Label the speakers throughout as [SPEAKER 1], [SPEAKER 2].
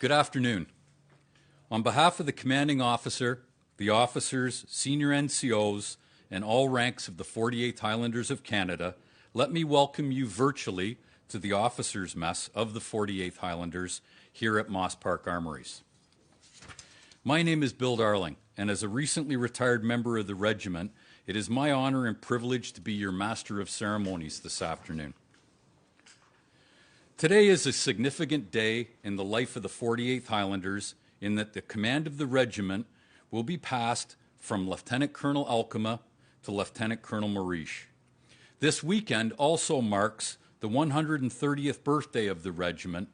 [SPEAKER 1] Good afternoon. On behalf of the commanding officer, the officers, senior NCOs, and all ranks of the 48th Highlanders of Canada, let me welcome you virtually to the officers' mess of the 48th Highlanders here at Moss Park Armories. My name is Bill Darling, and as a recently retired member of the regiment, it is my honor and privilege to be your Master of Ceremonies this afternoon. Today is a significant day in the life of the 48th Highlanders in that the command of the regiment will be passed from Lieutenant Colonel Alkema to Lieutenant Colonel Morische. This weekend also marks the 130th birthday of the regiment,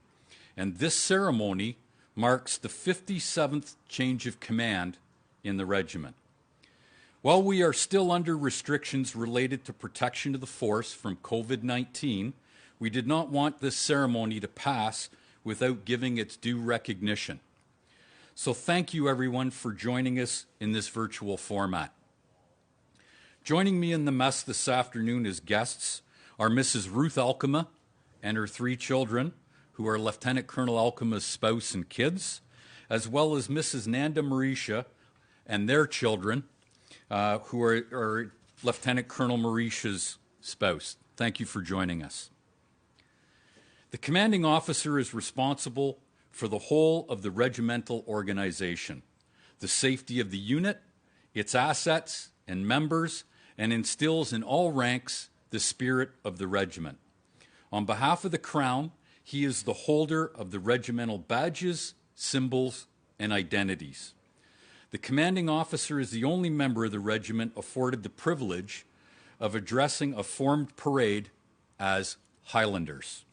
[SPEAKER 1] and this ceremony marks the 57th change of command in the regiment. While we are still under restrictions related to protection of the force from COVID-19, we did not want this ceremony to pass without giving its due recognition. So thank you everyone for joining us in this virtual format. Joining me in the mess this afternoon as guests are Mrs. Ruth Elkema and her 3 children, who are Lieutenant Colonel Alkema's spouse and kids, as well as Mrs. Nanda Morische and their children, who are Lieutenant Colonel Morische's spouse. Thank you for joining us. The commanding officer is responsible for the whole of the regimental organization, the safety of the unit, its assets and members, and instills in all ranks the spirit of the regiment. On behalf of the Crown, he is the holder of the regimental badges, symbols, and identities. The commanding officer is the only member of the regiment afforded the privilege of addressing a formed parade as Highlanders.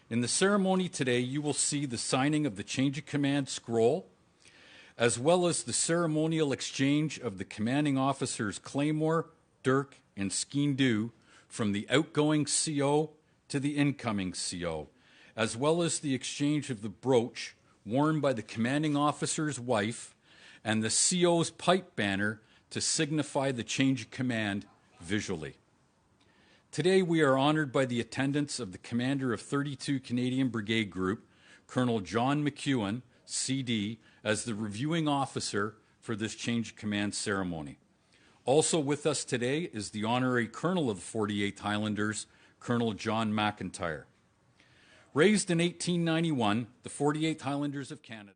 [SPEAKER 1] In the ceremony today, you will see the signing of the Change of Command scroll, as well as the ceremonial exchange of the commanding officer's Claymore, Dirk, and Sgian-Dubh from the outgoing CO to the incoming CO, as well as the exchange of the brooch worn by the commanding officer's wife and the CO's pipe banner to signify the change of command visually. Today we are honored by the attendance of the commander of 32 Canadian Brigade Group, Colonel Col McEwen, CD, as the reviewing officer for this change of command ceremony. Also with us today is the honorary colonel of the 48th Highlanders, Colonel Col MacIntyre. Raised in 1891, the 48th Highlanders of Canada,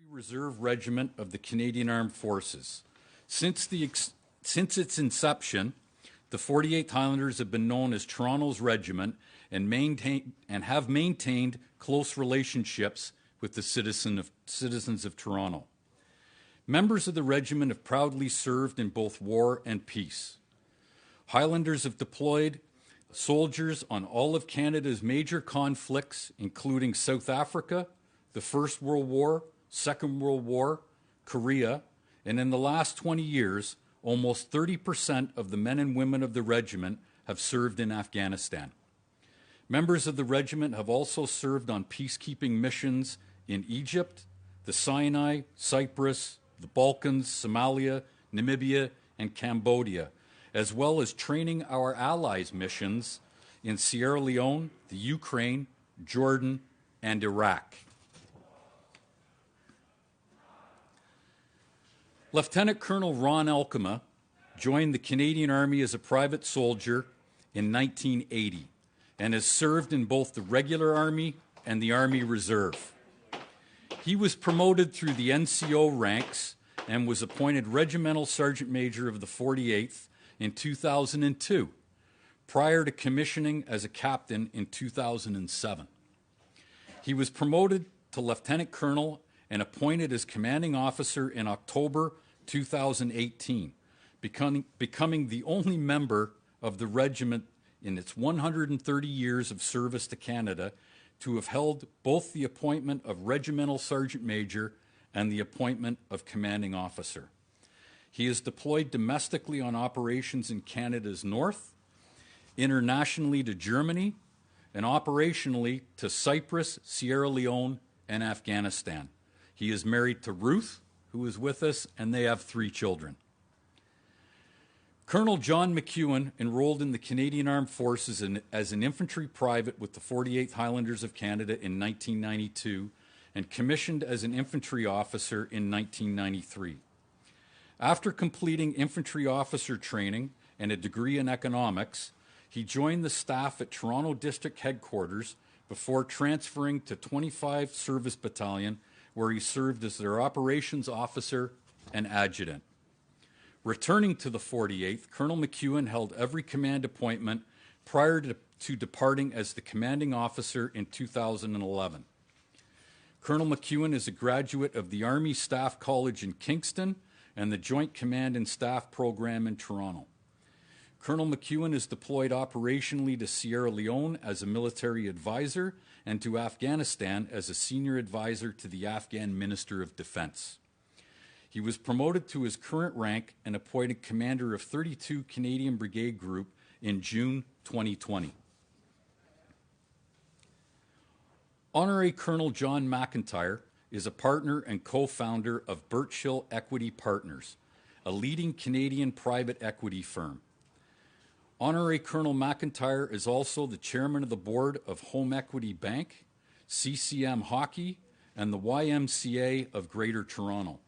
[SPEAKER 1] Reserve Regiment of the Canadian Armed Forces. Since its inception, the 48th Highlanders have been known as Toronto's regiment and have maintained close relationships with the citizens of Toronto. Members of the regiment have proudly served in both war and peace. Highlanders have deployed soldiers on all of Canada's major conflicts, including South Africa, the First World War, Second World War, Korea, and in the last 20 years, almost 30% of the men and women of the regiment have served in Afghanistan. Members of the regiment have also served on peacekeeping missions in Egypt, the Sinai, Cyprus, the Balkans, Somalia, Namibia, and Cambodia, as well as training our allies' missions in Sierra Leone, the Ukraine, Jordan, and Iraq. Lieutenant Colonel Ron Elkema joined the Canadian Army as a private soldier in 1980 and has served in both the regular Army and the Army Reserve. He was promoted through the NCO ranks and was appointed Regimental Sergeant Major of the 48th in 2002, prior to commissioning as a captain in 2007. He was promoted to Lieutenant Colonel and appointed as commanding officer in October 2018, becoming the only member of the regiment in its 130 years of service to Canada to have held both the appointment of Regimental Sergeant Major and the appointment of commanding officer. He is deployed domestically on operations in Canada's north, internationally to Germany, and operationally to Cyprus, Sierra Leone, and Afghanistan. He is married to Ruth, who is with us, and they have 3 children. Colonel John McEwen enrolled in the Canadian Armed Forces as an infantry private with the 48th Highlanders of Canada in 1992 and commissioned as an infantry officer in 1993. After completing infantry officer training and a degree in economics, he joined the staff at Toronto District Headquarters before transferring to 25 Service Battalion, where he served as their operations officer and adjutant. Returning to the 48th, Colonel McEwen held every command appointment prior to departing as the commanding officer in 2011. Colonel McEwen is a graduate of the Army Staff College in Kingston and the Joint Command and Staff Program in Toronto. Colonel McEwen is deployed operationally to Sierra Leone as a military advisor and to Afghanistan as a senior advisor to the Afghan Minister of Defense. He was promoted to his current rank and appointed commander of 32 Canadian Brigade Group in June 2020. Honorary Colonel John MacIntyre is a partner and co-founder of Birchill Equity Partners, a leading Canadian private equity firm. Honorary Colonel MacIntyre is also the chairman of the board of Home Equity Bank, CCM Hockey, and the YMCA of Greater Toronto.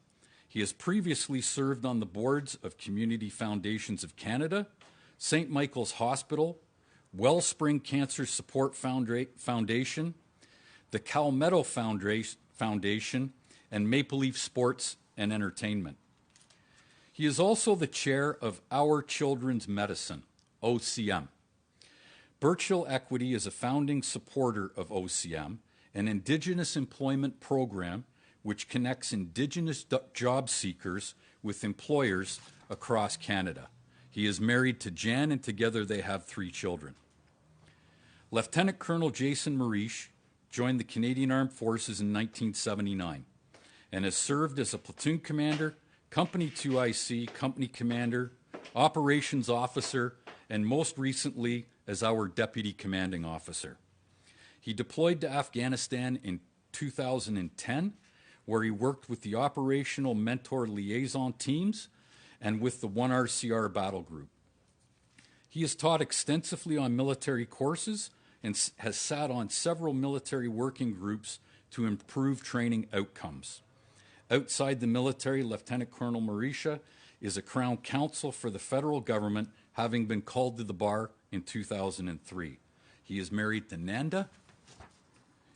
[SPEAKER 1] He has previously served on the boards of Community Foundations of Canada, St. Michael's Hospital, Wellspring Cancer Support Foundation, the Calmetto Foundation, and Maple Leaf Sports and Entertainment. He is also the chair of Our Children's Medicine, OCM. Birchill Equity is a founding supporter of OCM, an Indigenous employment program which connects Indigenous job seekers with employers across Canada. He is married to Jan, and together they have 3 children. Lieutenant Colonel Jason Morische joined the Canadian Armed Forces in 1979 and has served as a platoon commander, Company 2IC, company commander, operations officer, and most recently as our deputy commanding officer. He deployed to Afghanistan in 2010, where he worked with the Operational Mentor Liaison Teams and with the 1RCR Battle Group. He has taught extensively on military courses and has sat on several military working groups to improve training outcomes. Outside the military, Lieutenant Colonel Morische is a Crown Counsel for the federal government, having been called to the bar in 2003. He is married to Nanda,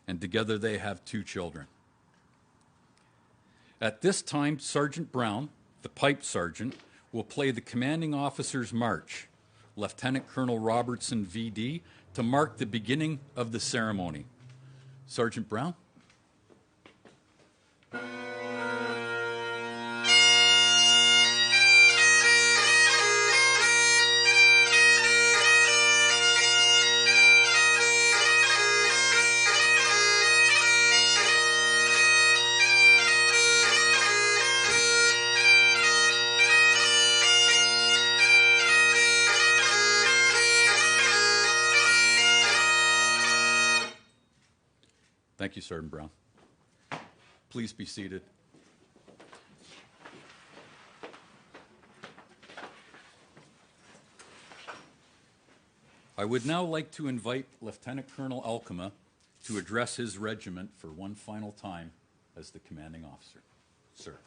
[SPEAKER 1] and together they have 2 children. At this time, Sergeant Brown, the pipe sergeant, will play the commanding officer's march, Lieutenant Colonel Robertson, VD, to mark the beginning of the ceremony. Sergeant Brown? Thank you, Sergeant Brown. Please be seated. I would now like to invite Lieutenant Colonel Elkema to address his regiment for one final time as the commanding officer. Sir.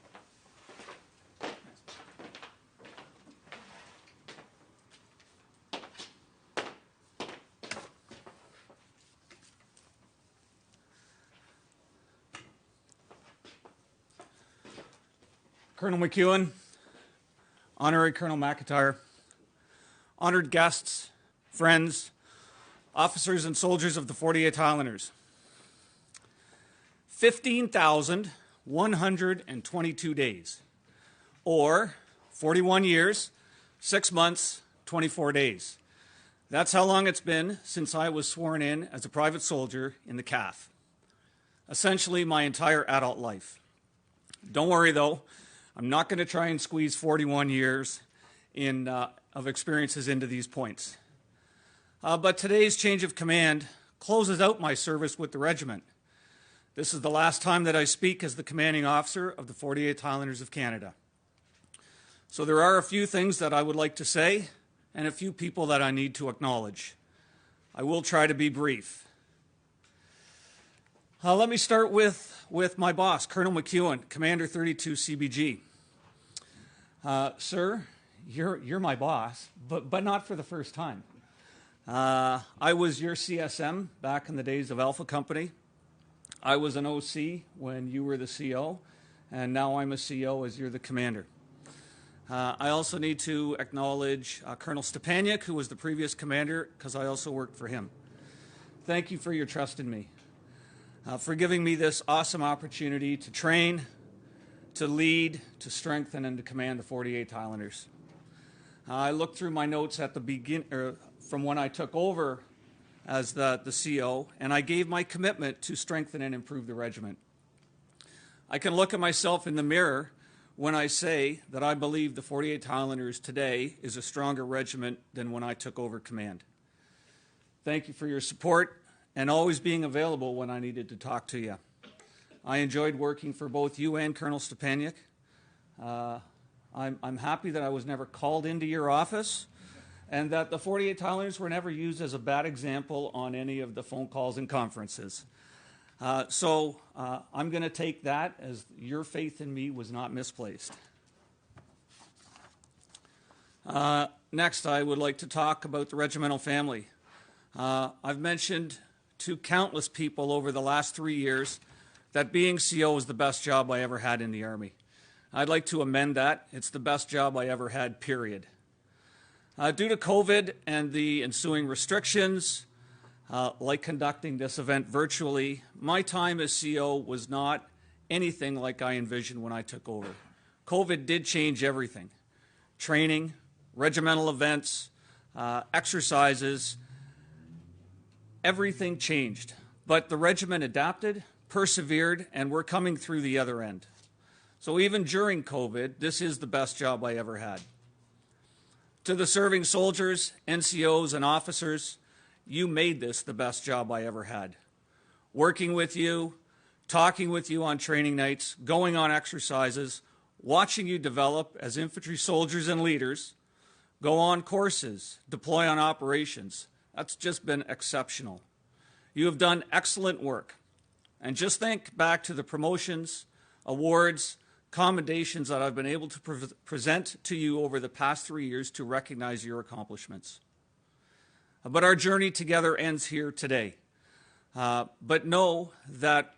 [SPEAKER 2] Colonel McEwen, Honorary Colonel MacIntyre, honored guests, friends, officers and soldiers of the 48th Highlanders. 15,122 days, or 41 years, 6 months, 24 days. That's how long it's been since I was sworn in as a private soldier in the CAF. Essentially my entire adult life. Don't worry though, I'm not going to try and squeeze 41 years of experiences into these points. But today's change of command closes out my service with the regiment. This is the last time that I speak as the commanding officer of the 48th Highlanders of Canada. So there are a few things that I would like to say and a few people that I need to acknowledge. I will try to be brief. Let me start with my boss, Colonel McEwen, Commander 32 CBG. Sir, you're my boss, but not for the first time. I was your CSM back in the days of Alpha Company. I was an OC when you were the CO, and now I'm a CO as you're the commander. I also need to acknowledge Colonel Stepaniak, who was the previous commander, because I also worked for him. Thank you for your trust in me, for giving me this awesome opportunity to train, to lead, to strengthen, and to command the 48th Highlanders. I looked through my notes at the from when I took over as the CO, and I gave my commitment to strengthen and improve the regiment. I can look at myself in the mirror when I say that I believe the 48th Highlanders today is a stronger regiment than when I took over command. Thank you for your support and always being available when I needed to talk to you. I enjoyed working for both you and Colonel Stepaniak. I'm happy that I was never called into your office and that the 48th Highlanders were never used as a bad example on any of the phone calls and conferences. So I'm going to take that as your faith in me was not misplaced. Next, I would like to talk about the regimental family. I've mentioned to countless people over the last 3 years that being CO was the best job I ever had in the Army. I'd like to amend that. It's the best job I ever had, period. Due to COVID and the ensuing restrictions, like conducting this event virtually, my time as CO was not anything like I envisioned when I took over. COVID did change everything. Training, regimental events, exercises, everything changed. But the regiment adapted, persevered, and we're coming through the other end. So even during COVID, this is the best job I ever had. To the serving soldiers, NCOs, and officers, you made this the best job I ever had. Working with you, talking with you on training nights, going on exercises, watching you develop as infantry soldiers and leaders, go on courses, deploy on operations. That's just been exceptional. You have done excellent work. And just think back to the promotions, awards, commendations that I've been able to present to you over the past 3 years to recognize your accomplishments. But our journey together ends here today. But know that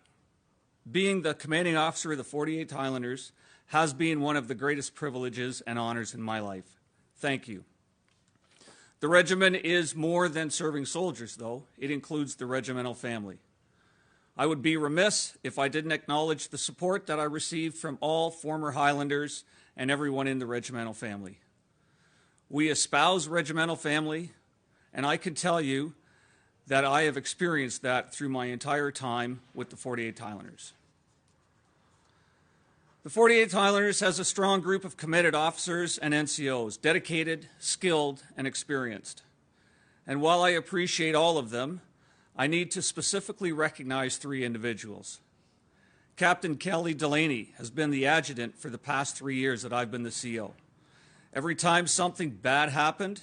[SPEAKER 2] being the commanding officer of the 48th Highlanders has been one of the greatest privileges and honors in my life. Thank you. The regiment is more than serving soldiers, though. It includes the regimental family. I would be remiss if I didn't acknowledge the support that I received from all former Highlanders and everyone in the regimental family. We espouse regimental family, and I can tell you that I have experienced that through my entire time with the 48th Highlanders. The 48th Highlanders has a strong group of committed officers and NCOs, dedicated, skilled, and experienced. And while I appreciate all of them, I need to specifically recognize 3 individuals. Captain Kelly Delaney has been the adjutant for the past 3 years that I've been the CO. Every time something bad happened,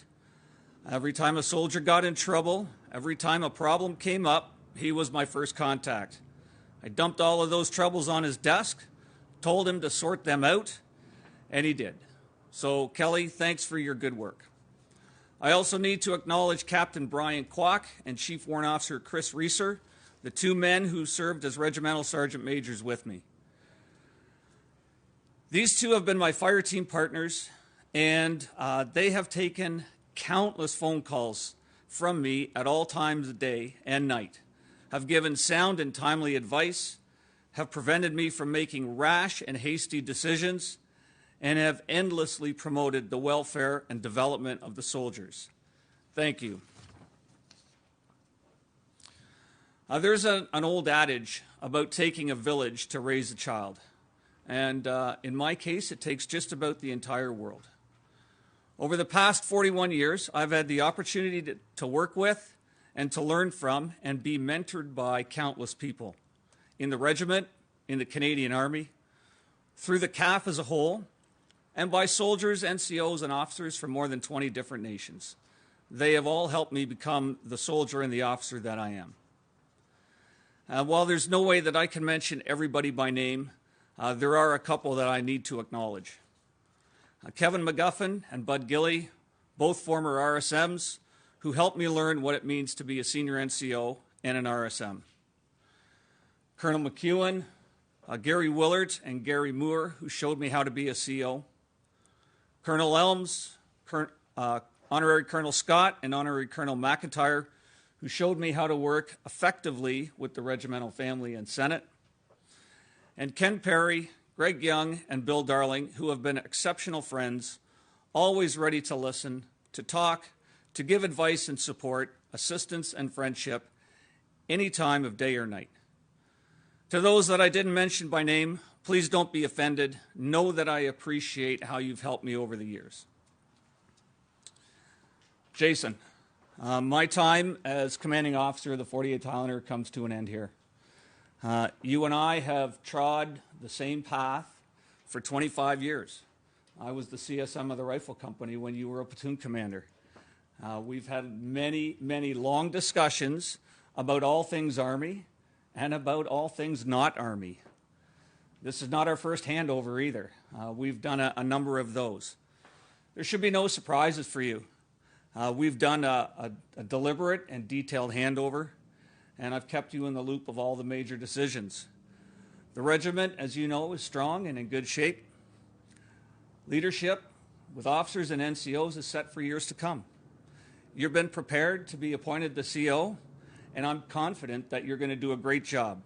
[SPEAKER 2] every time a soldier got in trouble, every time a problem came up, he was my first contact. I dumped all of those troubles on his desk, told him to sort them out, and he did. So, Kelly, thanks for your good work. I also need to acknowledge Captain Brian Kwok and Chief Warrant Officer Chris Reeser, the 2 men who served as regimental sergeant majors with me. These 2 have been my fire team partners, and they have taken countless phone calls from me at all times of day and night, have given sound and timely advice, have prevented me from making rash and hasty decisions, and have endlessly promoted the welfare and development of the soldiers. Thank you. There's an old adage about taking a village to raise a child. And in my case, it takes just about the entire world. Over the past 41 years, I've had the opportunity to work with and to learn from and be mentored by countless people in the regiment, in the Canadian Army, through the CAF as a whole, and by soldiers, NCOs, and officers from more than 20 different nations. They have all helped me become the soldier and the officer that I am. While there's no way that I can mention everybody by name, there are a couple that I need to acknowledge. Kevin McGuffin and Bud Gilly, both former RSMs, who helped me learn what it means to be a senior NCO and an RSM. Colonel McEwen, Gary Willard, and Gary Moore, who showed me how to be a CO. Colonel Elms, Honorary Colonel Scott, and Honorary Colonel MacIntyre, who showed me how to work effectively with the regimental family and Senate. And Ken Perry, Greg Young, and Bill Darling, who have been exceptional friends, always ready to listen, to talk, to give advice and support, assistance and friendship, any time of day or night. To those that I didn't mention by name, please don't be offended. Know that I appreciate how you've helped me over the years. Jason, my time as commanding officer of the 48th Highlander comes to an end here. You and I have trod the same path for 25 years. I was the CSM of the Rifle Company when you were a platoon commander. We've had many, many long discussions about all things Army and about all things not Army. This is not our first handover either. We've done a number of those. There should be no surprises for you. We've done a deliberate and detailed handover, and I've kept you in the loop of all the major decisions. The regiment, as you know, is strong and in good shape. Leadership with officers and NCOs is set for years to come. You've been prepared to be appointed the CO, and I'm confident that you're going to do a great job.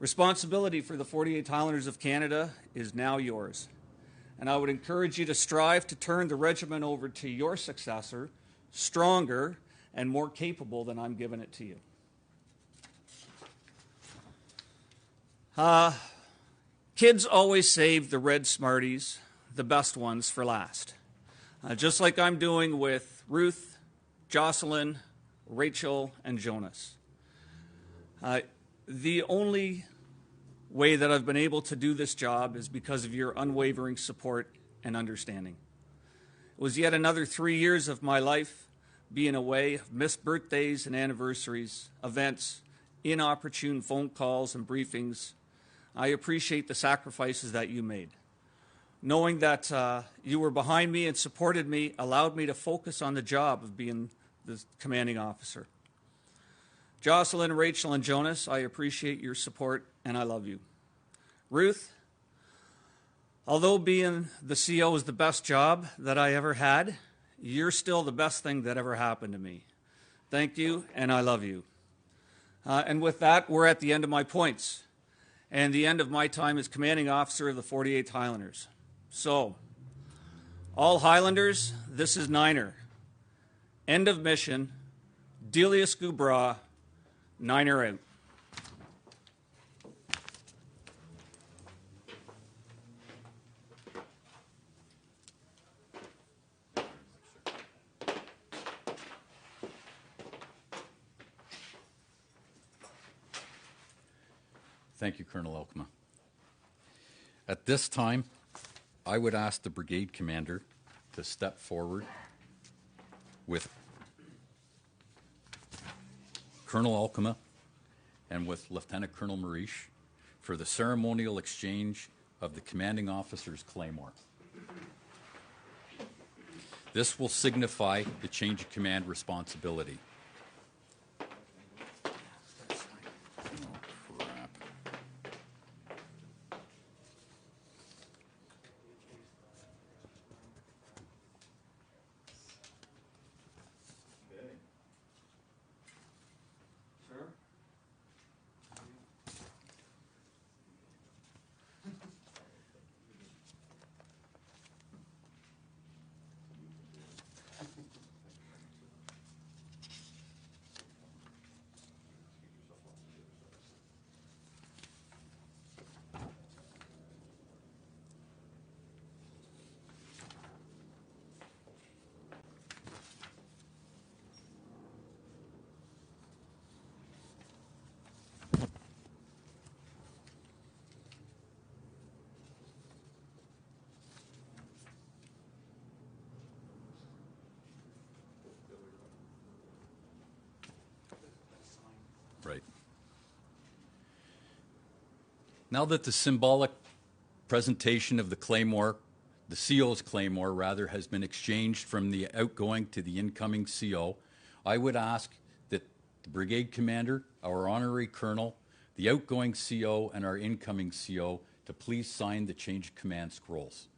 [SPEAKER 2] Responsibility for the 48th Highlanders of Canada is now yours, and I would encourage you to strive to turn the regiment over to your successor, stronger and more capable than I'm giving it to you. Kids always save the red Smarties, the best ones, for last. Just like I'm doing with Ruth, Jocelyn, Rachel, and Jonas. The only way that I've been able to do this job is because of your unwavering support and understanding. It was yet another 3 years of my life being away, missed birthdays and anniversaries, events, inopportune phone calls and briefings. I appreciate the sacrifices that you made. Knowing that you were behind me and supported me allowed me to focus on the job of being the commanding officer. Jocelyn, Rachel, and Jonas, I appreciate your support and I love you. Ruth, although being the CO is the best job that I ever had, you're still the best thing that ever happened to me. Thank you, and I love you. And with that, we're at the end of my points and the end of my time as commanding officer of the 48th Highlanders. So, all Highlanders, this is Niner. End of mission. Delia Scubra, Niner out.
[SPEAKER 1] Thank you, Colonel Elkema. At this time, I would ask the brigade commander to step forward with Colonel Elkema and with Lieutenant Colonel Morische for the ceremonial exchange of the commanding officer's Claymore. This will signify the change of command responsibility. Now that the symbolic presentation of the Claymore, the CO's Claymore rather, has been exchanged from the outgoing to the incoming CO, I would ask that the brigade commander, our honorary colonel, the outgoing CO, and our incoming CO to please sign the change of command scrolls.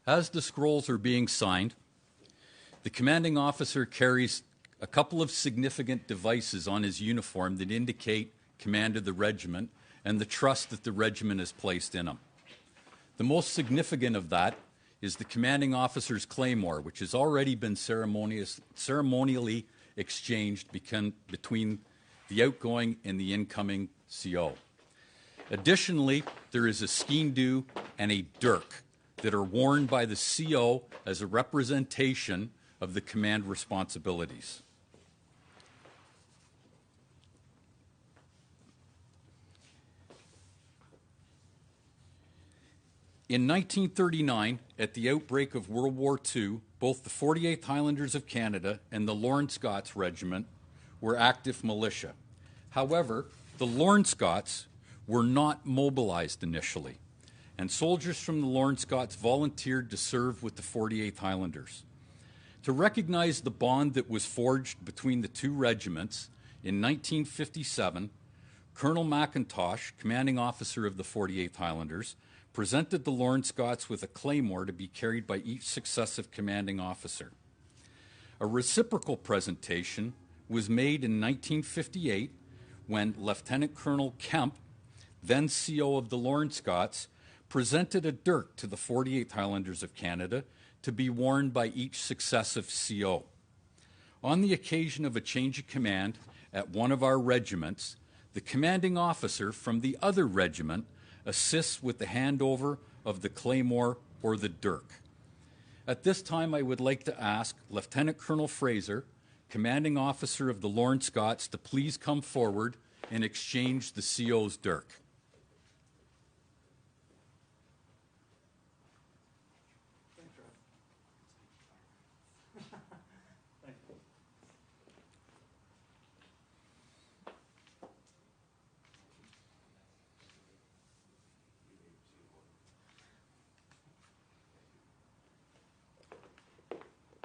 [SPEAKER 1] As the scrolls are being signed, the commanding officer carries a couple of significant devices on his uniform that indicate command of the regiment and the trust that the regiment has placed in him. The most significant of that is the commanding officer's Claymore, which has already been ceremonially exchanged between the outgoing and the incoming CO. Additionally, there is a Sgian-Dubh and a Dirk that are worn by the CO as a representation of the command responsibilities. In 1939, at the outbreak of World War II, both the 48th Highlanders of Canada and the Lorne Scots Regiment were active militia. However, the Lorne Scots were not mobilized initially, and soldiers from the Lorne Scots volunteered to serve with the 48th Highlanders. To recognize the bond that was forged between the two regiments, in 1957, Colonel McIntyre, commanding officer of the 48th Highlanders, presented the Lorne Scots with a Claymore to be carried by each successive commanding officer. A reciprocal presentation was made in 1958 when Lieutenant Colonel Kemp, then CO of the Lorne Scots, presented a Dirk to the 48th Highlanders of Canada to be worn by each successive CO. On the occasion of a change of command at one of our regiments, the commanding officer from the other regiment assists with the handover of the Claymore or the Dirk. At this time, I would like to ask Lieutenant Colonel Fraser, commanding officer of the Lorne Scots, to please come forward and exchange the CO's Dirk.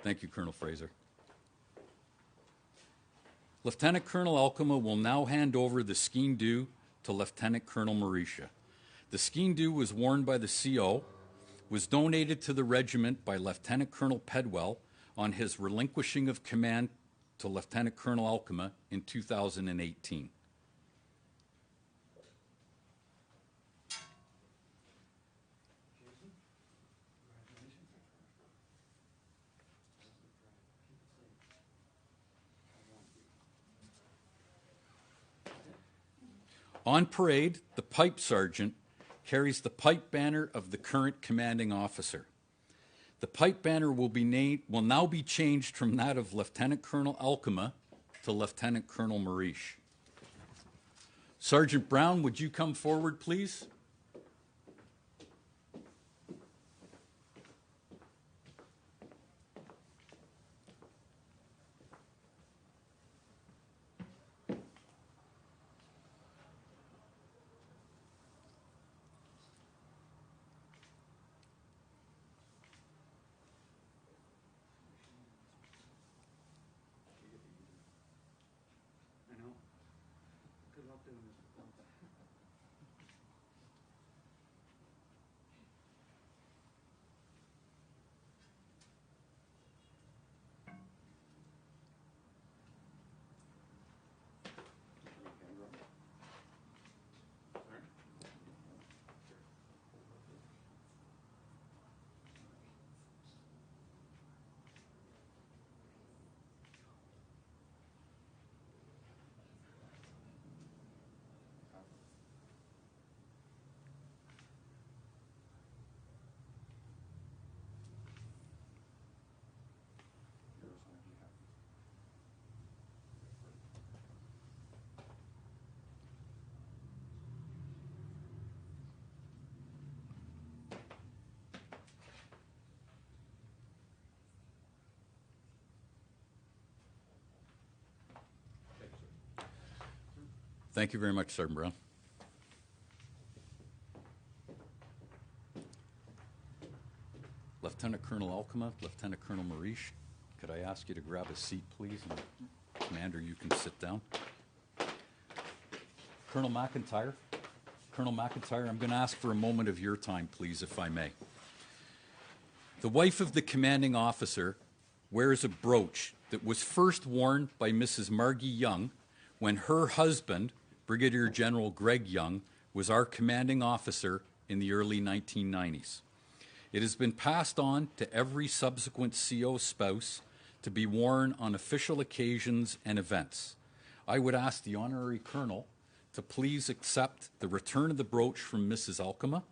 [SPEAKER 1] Thank you, Colonel Fraser. Lieutenant Colonel Elkema will now hand over the Sgian-Dubh to Lieutenant Colonel Morische. The Sgian-Dubh was worn by the CO, was donated to the regiment by Lieutenant Colonel Pedwell on his relinquishing of command to Lieutenant Colonel Alkema in 2018. On parade, the pipe sergeant carries the pipe banner of the current commanding officer. The pipe banner will now be changed from that of Lieutenant Colonel Alkema to Lieutenant Colonel Morische. Sergeant Brown, would you come forward, please? Thank you very much, Sergeant Brown. Lieutenant Colonel Alkema, Lieutenant Colonel Morische, could I ask you to grab a seat, please? And Commander, you can sit down. Colonel MacIntyre, I'm going to ask for a moment of your time, please, if I may. The wife of the commanding officer wears a brooch that was first worn by Mrs. Margie Young when her husband, Brigadier General Greg Young, was our commanding officer in the early 1990s. It has been passed on to every subsequent CO spouse to be worn on official occasions and events. I would ask the Honorary Colonel to please accept the return of the brooch from Mrs. Elkema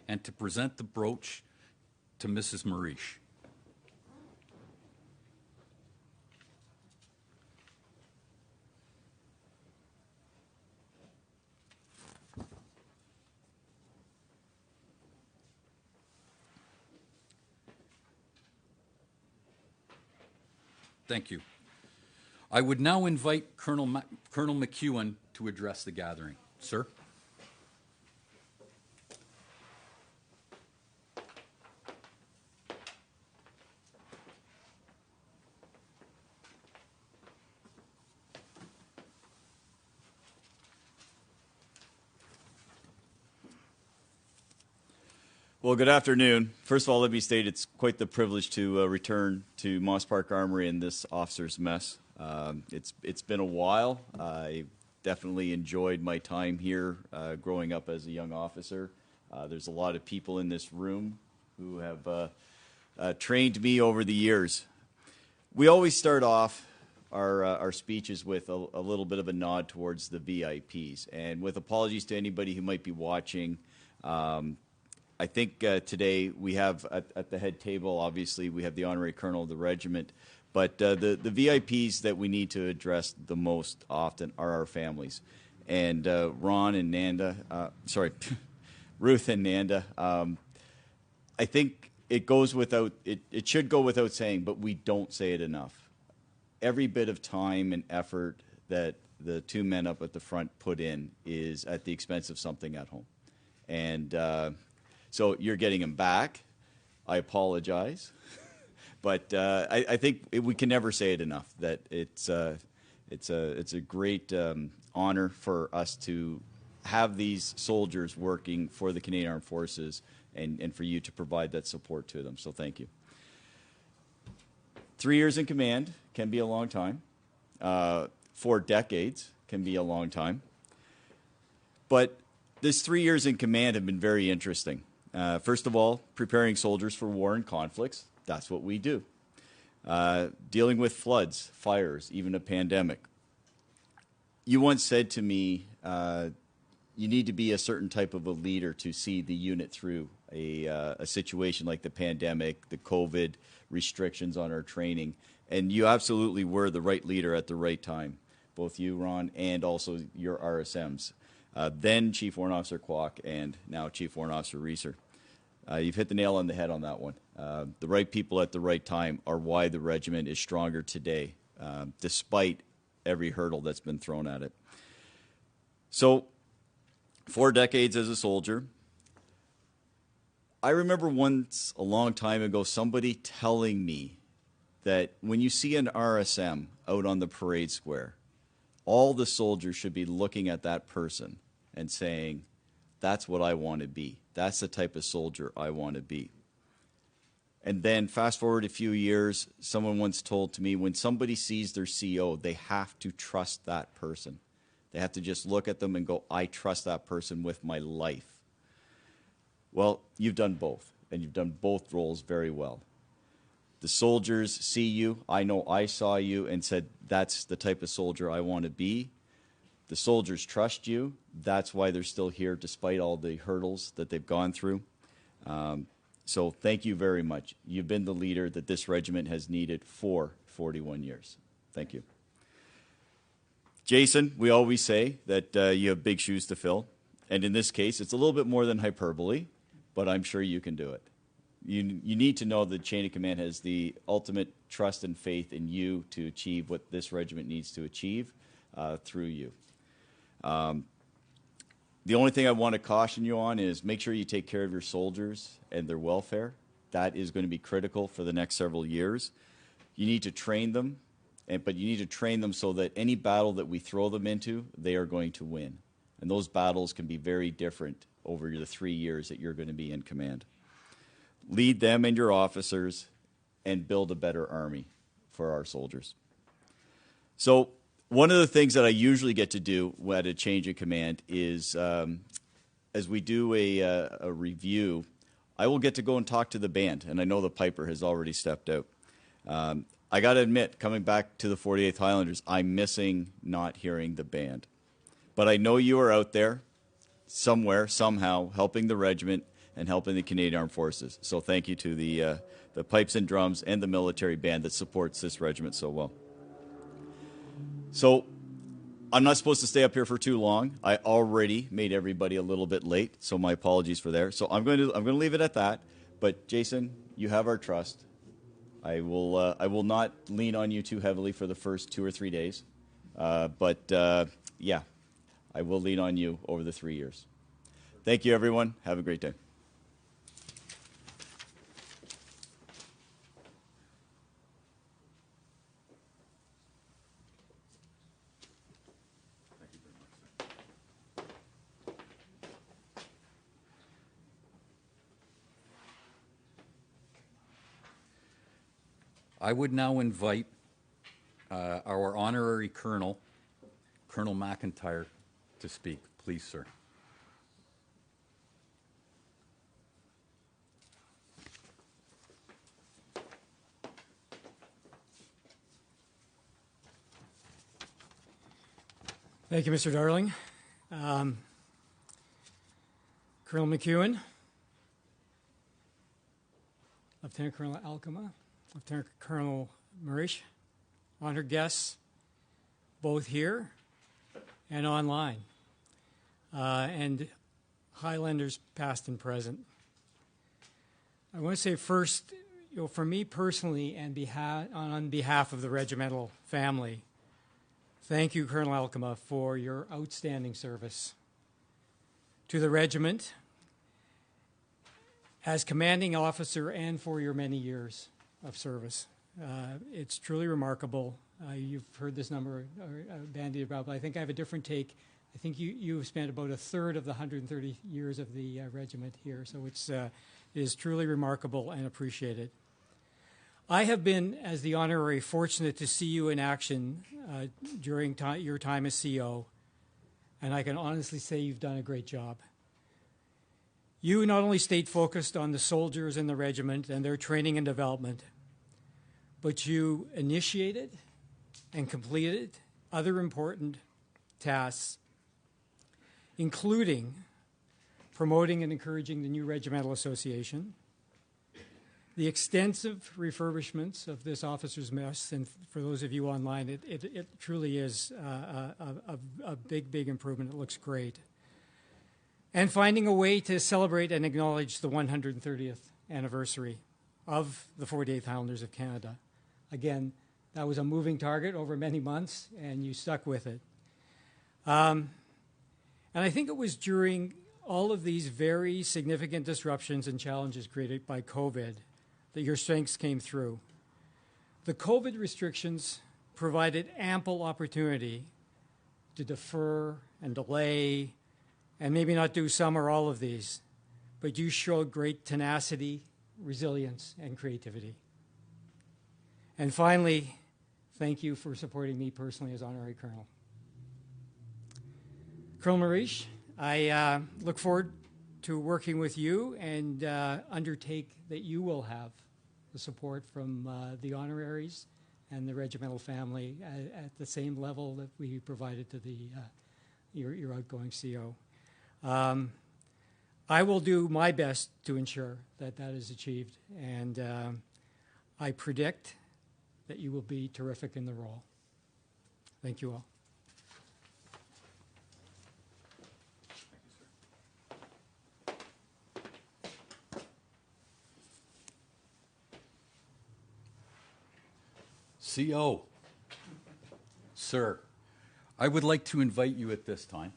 [SPEAKER 1] and to present the brooch to Mrs. Morische. Thank you. I would now invite Colonel McEwen to address the gathering. Sir?
[SPEAKER 3] Well, good afternoon. First of all, let me state it's quite the privilege to return to Moss Park Armory in this officer's mess. It's been a while. I definitely enjoyed my time here growing up as a young officer. There's a lot of people in this room who have trained me over the years. We always start off our speeches with a little bit of a nod towards the VIPs. And with apologies to anybody who might be watching, I think today we have at the head table, obviously, we have the Honorary Colonel of the regiment, but the VIPs that we need to address the most often are our families. And Ron and Nanda, Ruth and Nanda, I think it goes without, it should go without saying, but we don't say it enough. Every bit of time and effort that the two men up at the front put in is at the expense of something at home. And so you're getting them back. I apologize. But I think we can never say it enough that it's a great honor for us to have these soldiers working for the Canadian Armed Forces and for you to provide that support to them. So thank you. 3 years in command can be a long time. 4 decades can be a long time. But this 3 years in command have been very interesting. First of all, preparing soldiers for war and conflicts. That's what we do. Dealing with floods, fires, even a pandemic. You once said to me, you need to be a certain type of a leader to see the unit through a situation like the pandemic, the COVID restrictions on our training. And you absolutely were the right leader at the right time, both you, Ron, and also your RSMs. Then Chief Warrant Officer Kwok, and now Chief Warrant Officer Reiser. You've hit the nail on the head on that one. The right people at the right time are why the regiment is stronger today, despite every hurdle that's been thrown at it. So, 4 decades as a soldier. I remember once, a long time ago, somebody telling me that when you see an RSM out on the parade square, all the soldiers should be looking at that person and saying, that's what I want to be. That's the type of soldier I want to be. And then fast forward a few years, someone once told to me, when somebody sees their CO, they have to trust that person. They have to just look at them and go, I trust that person with my life. Well, you've done both, and you've done both roles very well. The soldiers see you. I know I saw you and said, that's the type of soldier I want to be. The soldiers trust you. That's why they're still here despite all the hurdles that they've gone through. So thank you very much. You've been the leader that this regiment has needed for 41 years. Thank you. Jason, we always say that you have big shoes to fill. And in this case, it's a little bit more than hyperbole, but I'm sure you can do it. You need to know the chain of command has the ultimate trust and faith in you to achieve what this regiment needs to achieve through you. The only thing I want to caution you on is make sure you take care of your soldiers and their welfare. That is going to be critical for the next several years. You need to train them, but you need to train them so that any battle that we throw them into, they are going to win. And those battles can be very different over the 3 years that you're going to be in command. Lead them and your officers and build a better army for our soldiers. So one of the things that I usually get to do at a change in command is, as we do a review, I will get to go and talk to the band, and I know the piper has already stepped out. I got to admit, coming back to the 48th Highlanders, I'm missing not hearing the band. But I know you are out there somewhere, somehow, helping the regiment and helping the Canadian Armed Forces. So thank you to the pipes and drums and the military band that supports this regiment so well. So I'm not supposed to stay up here for too long. I already made everybody a little bit late, so my apologies for there. So I'm going to leave it at that. But Jason, you have our trust. I will not lean on you too heavily for the first 2 or 3 days. Yeah, I will lean on you over the 3 years. Thank you, everyone. Have a great day.
[SPEAKER 1] I would now invite our honorary colonel, Colonel McIntyre, to speak. Please, sir.
[SPEAKER 4] Thank you, Mr. Darling. Colonel McEwen, Lieutenant Colonel Alkema, Lieutenant Colonel Morische, honored guests, both here and online, and Highlanders past and present. I want to say first, for me personally and on behalf of the regimental family, thank you, Colonel Elkema, for your outstanding service to the regiment as commanding officer and for your many years of service. It's truly remarkable. You've heard this number bandied about, but I think I have a different take. I think you've spent about a third of the 130 years of the regiment here, so it is truly remarkable and appreciated. I have been, as the honorary, fortunate to see you in action during your time as CO, and I can honestly say you've done a great job. You not only stayed focused on the soldiers in the regiment and their training and development, but you initiated and completed other important tasks, including promoting and encouraging the new regimental association, the extensive refurbishments of this officers' mess, and for those of you online, it truly is a big improvement. It looks great. And finding a way to celebrate and acknowledge the 130th anniversary of the 48th Highlanders of Canada. Again, that was a moving target over many months, and you stuck with it. And I think it was during all of these very significant disruptions and challenges created by COVID that your strengths came through. The COVID restrictions provided ample opportunity to defer and delay and maybe not do some or all of these, but you showed great tenacity, resilience, and creativity. And finally, thank you for supporting me personally as honorary colonel. Colonel Morische, I look forward to working with you and undertake that you will have the support from the honoraries and the regimental family at the same level that we provided to your outgoing CO. I will do my best to ensure that that is achieved, and I predict that you will be terrific in the role. Thank you all.
[SPEAKER 1] CO, sir, I would like to invite you at this time,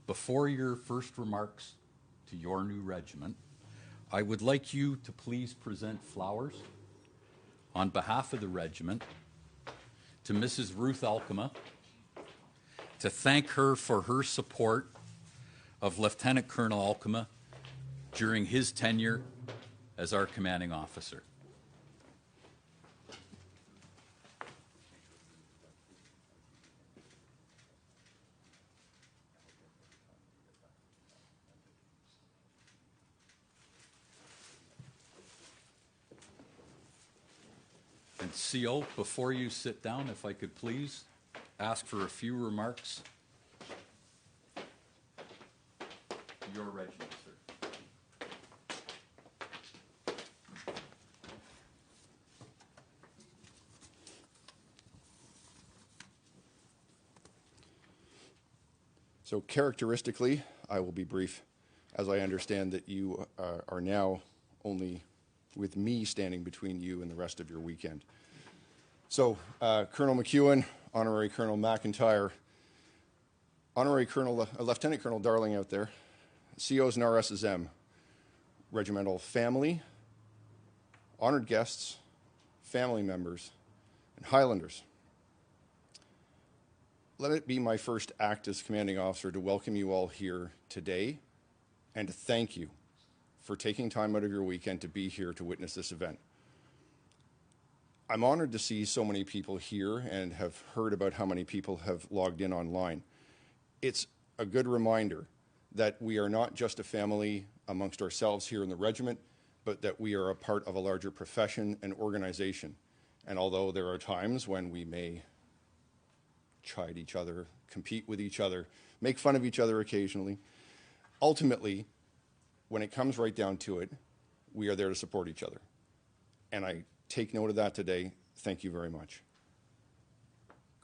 [SPEAKER 1] before your first remarks to your new regiment, I would like you to please present flowers on behalf of the regiment to Mrs. Ruth Elkema, to thank her for her support of Lieutenant Colonel Alkema during his tenure as our commanding officer. And CO, before you sit down, if I could please ask for a few remarks. Your regiment, sir.
[SPEAKER 5] So characteristically, I will be brief, as I understand that you are now only with me standing between you and the rest of your weekend. So Colonel McEwen, Honorary Colonel MacIntyre, Honorary Colonel, Lieutenant Colonel Darling out there, COs and RSSM, regimental family, honored guests, family members, and Highlanders. Let it be my first act as commanding officer to welcome you all here today and to thank you for taking time out of your weekend to be here to witness this event. I'm honored to see so many people here and have heard about how many people have logged in online. It's a good reminder that we are not just a family amongst ourselves here in the regiment, but that we are a part of a larger profession and organization. And although there are times when we may chide each other, compete with each other, make fun of each other occasionally, ultimately, when it comes right down to it, we are there to support each other. And I take note of that today. Thank you very much.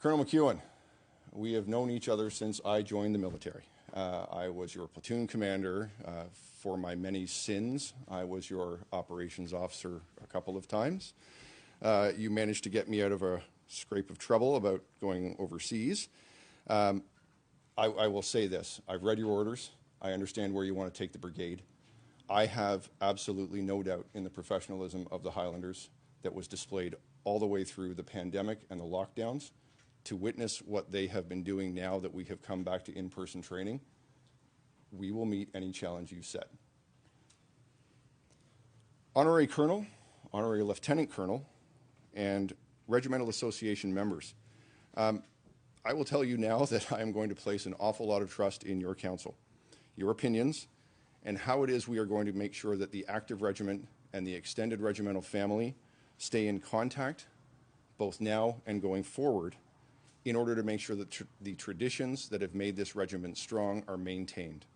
[SPEAKER 5] Colonel McEwen, we have known each other since I joined the military. I was your platoon commander for my many sins. I was your operations officer a couple of times. You managed to get me out of a scrape of trouble about going overseas. I will say this. I've read your orders. I understand where you want to take the brigade. I have absolutely no doubt in the professionalism of the Highlanders that was displayed all the way through the pandemic and the lockdowns. To witness what they have been doing now that we have come back to in-person training, we will meet any challenge you set. Honorary Colonel, Honorary Lieutenant Colonel, and Regimental Association members, I will tell you now that I am going to place an awful lot of trust in your counsel, your opinions, and how it is we are going to make sure that the active regiment and the extended regimental family stay in contact, both now and going forward, in order to make sure that the traditions that have made this regiment strong are maintained.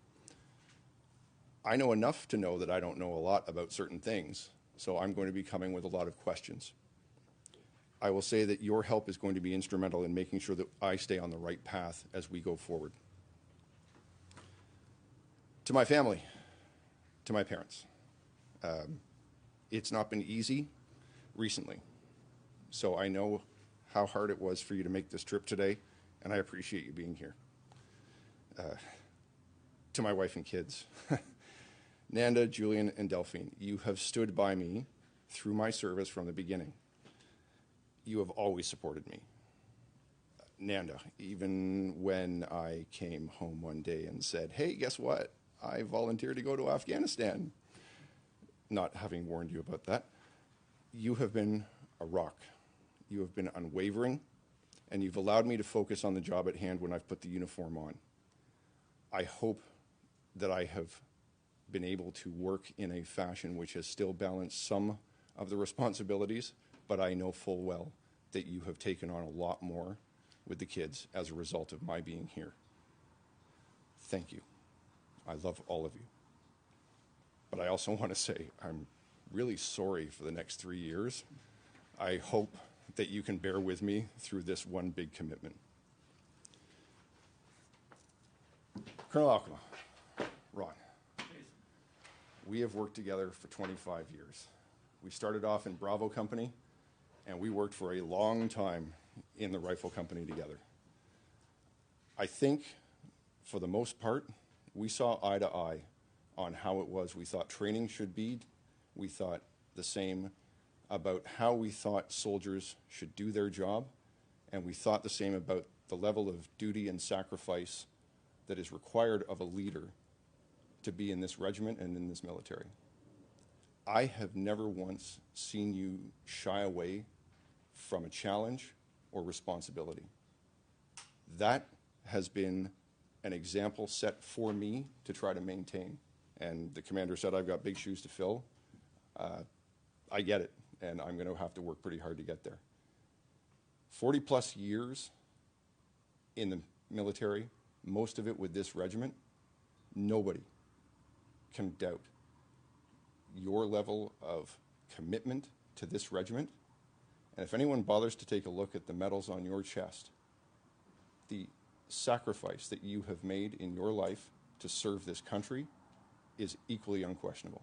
[SPEAKER 5] I know enough to know that I don't know a lot about certain things, so I'm going to be coming with a lot of questions. I will say that your help is going to be instrumental in making sure that I stay on the right path as we go forward. To my family, to my parents, it's not been easy recently, so I know how hard it was for you to make this trip today, and I appreciate you being here. To my wife and kids, Nanda, Julian, and Delphine, you have stood by me through my service from the beginning. You have always supported me. Nanda, even when I came home one day and said, hey, guess what? I volunteered to go to Afghanistan. Not having warned you about that. You have been a rock. You have been unwavering, and you've allowed me to focus on the job at hand when I've put the uniform on. I hope that I have been able to work in a fashion which has still balanced some of the responsibilities, but I know full well that you have taken on a lot more with the kids as a result of my being here. Thank you. I love all of you. But I also want to say I'm really sorry for the next 3 years. I hope that you can bear with me through this one big commitment. Colonel Alkema, Ron, we have worked together for 25 years. We started off in Bravo Company, and we worked for a long time in the Rifle Company together. I think, for the most part, we saw eye to eye on how it was we thought training should be. We thought the same about how we thought soldiers should do their job, and we thought the same about the level of duty and sacrifice that is required of a leader to be in this regiment and in this military. I have never once seen you shy away from a challenge or responsibility. That has been an example set for me to try to maintain. And the commander said, I've got big shoes to fill. I get it, and I'm going to have to work pretty hard to get there. 40 plus years in the military, most of it with this regiment, nobody can doubt your level of commitment to this regiment. And if anyone bothers to take a look at the medals on your chest, the sacrifice that you have made in your life to serve this country is equally unquestionable.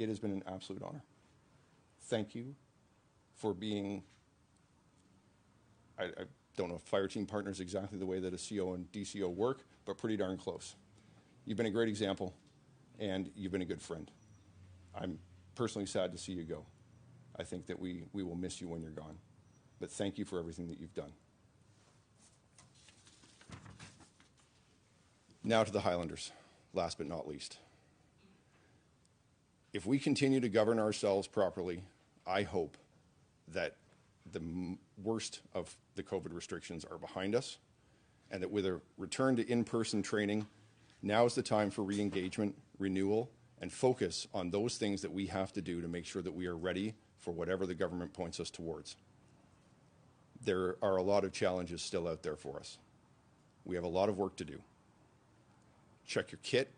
[SPEAKER 5] It has been an absolute honor. Thank you for being, I don't know if fire team partner is exactly the way that a CO and DCO work, but pretty darn close. You've been a great example, and you've been a good friend. I'm personally sad to see you go. I think that we will miss you when you're gone. But thank you for everything that you've done. Now to the Highlanders, last but not least. If we continue to govern ourselves properly, I hope that the worst of the COVID restrictions are behind us, and that with a return to in-person training, now is the time for re-engagement, renewal, and focus on those things that we have to do to make sure that we are ready for whatever the government points us towards. There are a lot of challenges still out there for us. We have a lot of work to do. Check your kit,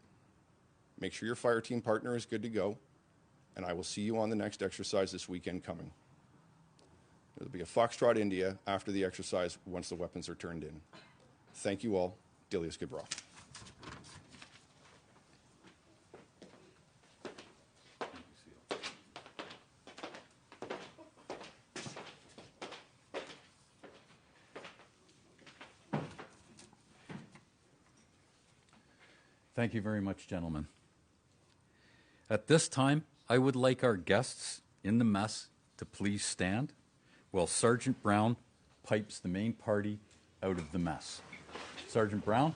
[SPEAKER 5] make sure your fire team partner is good to go, and I will see you on the next exercise this weekend coming. There'll be a Foxtrot India after the exercise once the weapons are turned in. Thank you all. Dilius Gibroff.
[SPEAKER 1] Thank you very much, gentlemen. At this time, I would like our guests in the mess to please stand while Sergeant Brown pipes the main party out of the mess. Sergeant Brown.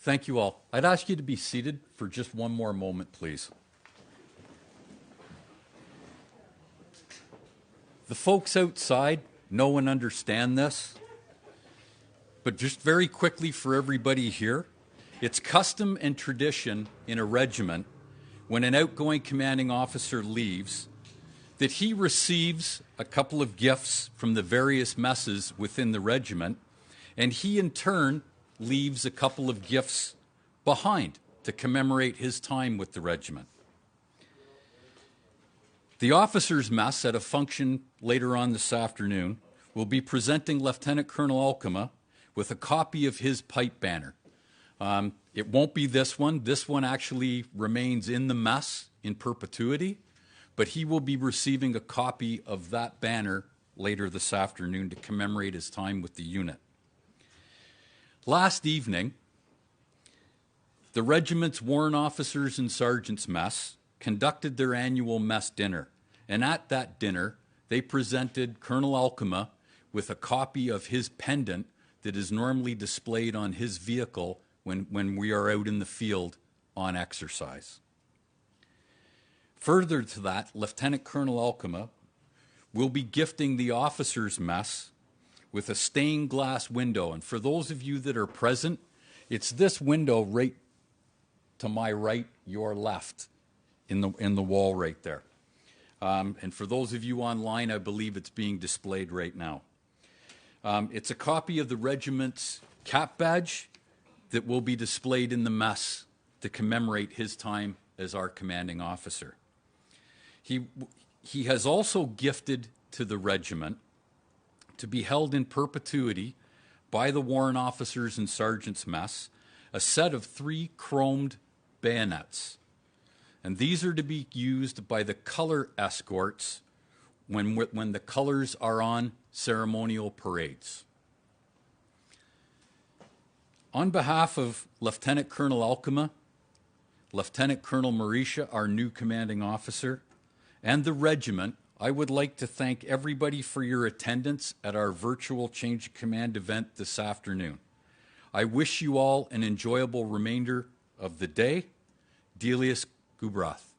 [SPEAKER 1] Thank you all. I'd ask you to be seated for just one more moment, please. The folks outside know and understand this, but just very quickly for everybody here, it's custom and tradition in a regiment when an outgoing commanding officer leaves that he receives a couple of gifts from the various messes within the regiment, and he in turn leaves a couple of gifts behind to commemorate his time with the regiment. The officers' mess at a function later on this afternoon will be presenting Lieutenant Colonel Alkema with a copy of his pipe banner. It won't be this one. This one actually remains in the mess in perpetuity, but he will be receiving a copy of that banner later this afternoon to commemorate his time with the unit. Last evening, the regiment's warrant officers and sergeants' mess conducted their annual mess dinner, and at that dinner, they presented Colonel Alkema with a copy of his pendant that is normally displayed on his vehicle when we are out in the field on exercise. Further to that, Lieutenant Colonel Alkema will be gifting the officers' mess with a stained glass window. And for those of you that are present, it's this window right to my right, your left, in the wall right there. And for those of you online, I believe it's being displayed right now. It's a copy of the regiment's cap badge that will be displayed in the mess to commemorate his time as our commanding officer. He has also gifted to the regiment to be held in perpetuity by the Warrant Officers and Sergeants Mess a set of 3 chromed bayonets. And these are to be used by the color escorts when the colors are on ceremonial parades. On behalf of Lieutenant Colonel Elkema, Lieutenant Colonel Morische, our new commanding officer, and the regiment, I would like to thank everybody for your attendance at our virtual Change of Command event this afternoon. I wish you all an enjoyable remainder of the day. Delius Gubrath.